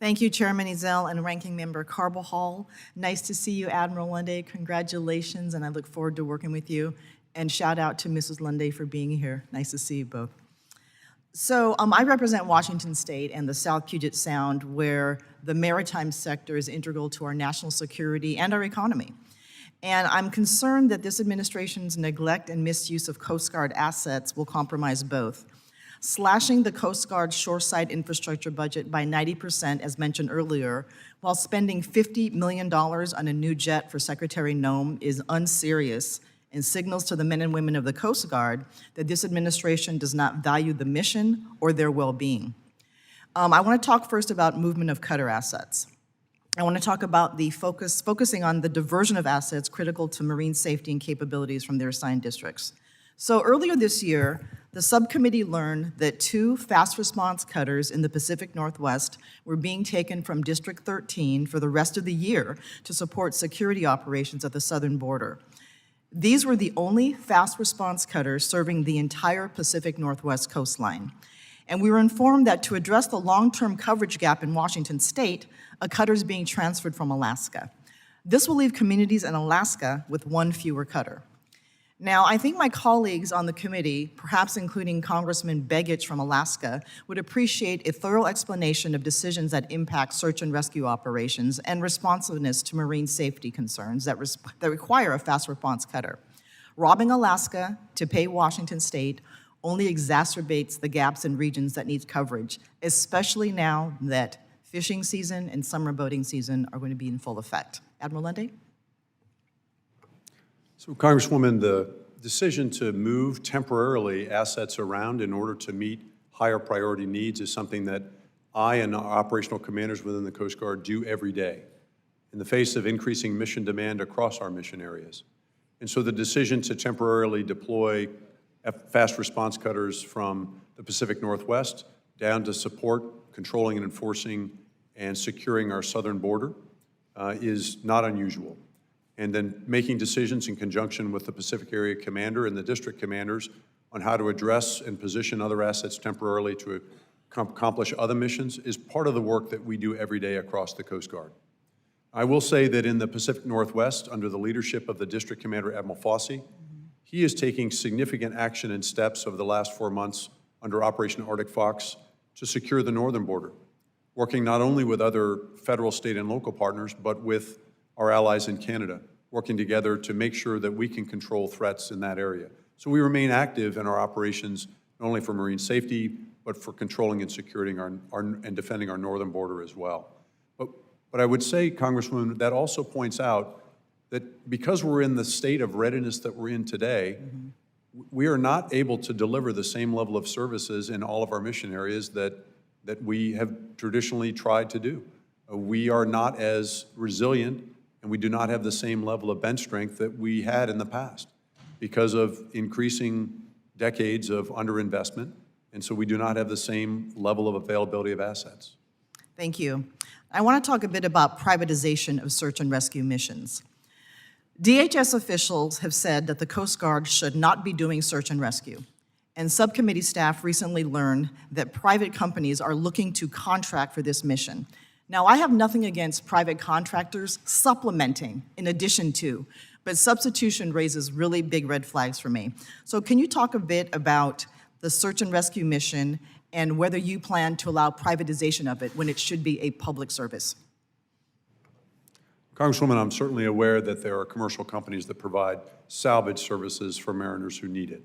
Thank you, Chairman Ezell and Ranking Member Carbajal. Nice to see you, Admiral Lunday. Congratulations, and I look forward to working with you. And shout out to Mrs. Lunday for being here. Nice to see you both. So I represent Washington State and the South Puget Sound, where the maritime sector is integral to our national security and our economy. And I'm concerned that this administration's neglect and misuse of Coast Guard assets will compromise both. Slashing the Coast Guard's shoreside infrastructure budget by 90%, as mentioned earlier, while spending $50 million on a new jet for Secretary Nome is unserious and signals to the men and women of the Coast Guard that this administration does not value the mission or their well-being. I want to talk first about movement of cutter assets. I want to talk about the focusing on the diversion of assets critical to marine safety and capabilities from their assigned districts. So earlier this year, the subcommittee learned that 2 fast response cutters in the Pacific Northwest were being taken from District 13 for the rest of the year to support security operations at the southern border. These were the only fast response cutters serving the entire Pacific Northwest coastline. And we were informed that to address the long-term coverage gap in Washington State, a cutter is being transferred from Alaska. This will leave communities in Alaska with 1 fewer cutter. Now, I think my colleagues on the committee, perhaps including Congressman Begich from Alaska, would appreciate a thorough explanation of decisions that impact search and rescue operations and responsiveness to marine safety concerns that require a fast response cutter. Robbing Alaska to pay Washington State only exacerbates the gaps in regions that need coverage, especially now that fishing season and summer boating season are going to be in full effect. Admiral Lunday? So, Congresswoman, the decision to move temporarily assets around in order to meet higher priority needs is something that I and our operational commanders within the Coast Guard do every day in the face of increasing mission demand across our mission areas. And so the decision to temporarily deploy fast response cutters from the Pacific Northwest down to support controlling and enforcing and securing our southern border is not unusual. And then making decisions in conjunction with the Pacific Area Commander and the district commanders on how to address and position other assets temporarily to accomplish other missions is part of the work that we do every day across the Coast Guard. I will say that in the Pacific Northwest, under the leadership of the district commander, Admiral Fossey, he is taking significant action and steps over the last 4 months under Operation Arctic Fox to secure the northern border, working not only with other federal, state, and local partners, but with our allies in Canada, working together to make sure that we can control threats in that area. So we remain active in our operations, not only for marine safety, but for controlling and securing and defending our northern border as well. But I would say, Congresswoman, that also points out that because we're in the state of readiness that we're in today, we are not able to deliver the same level of services in all of our mission areas that we have traditionally tried to do. We are not as resilient, and we do not have the same level of bench strength that we had in the past because of increasing decades of underinvestment, and so we do not have the same level of availability of assets. Thank you. I want to talk a bit about privatization of search and rescue missions. DHS officials have said that the Coast Guard should not be doing search and rescue, and subcommittee staff recently learned that private companies are looking to contract for this mission. Now, I have nothing against private contractors supplementing in addition to, but substitution raises really big red flags for me. So can you talk a bit about the search and rescue mission and whether you plan to allow privatization of it when it should be a public service? Congresswoman, I'm certainly aware that there are commercial companies that provide salvage services for mariners who need it.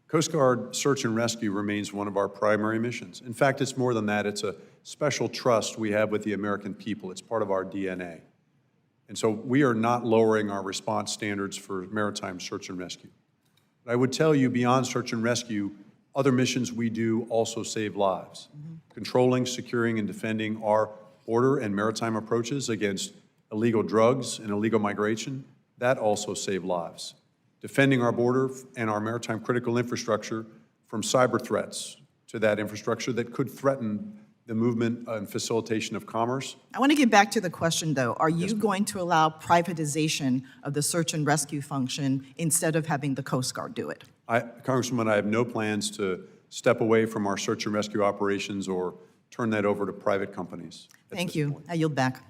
Coast Guard search and rescue remains one of our primary missions. In fact, it's more than that. It's a special trust we have with the American people. It's part of our DNA. And so we are not lowering our response standards for maritime search and rescue. But I would tell you, beyond search and rescue, other missions we do also save lives. Controlling, securing, and defending our border and maritime approaches against illegal drugs and illegal migration, that also saves lives. Defending our border and our maritime critical infrastructure from cyber threats to that infrastructure that could threaten the movement and facilitation of commerce. I want to get back to the question, though. Are you going to allow privatization of the search and rescue function instead of having the Coast Guard do it? Congresswoman, I have no plans to step away from our search and rescue operations or turn that over to private companies. at Thank this you. point. I yield back.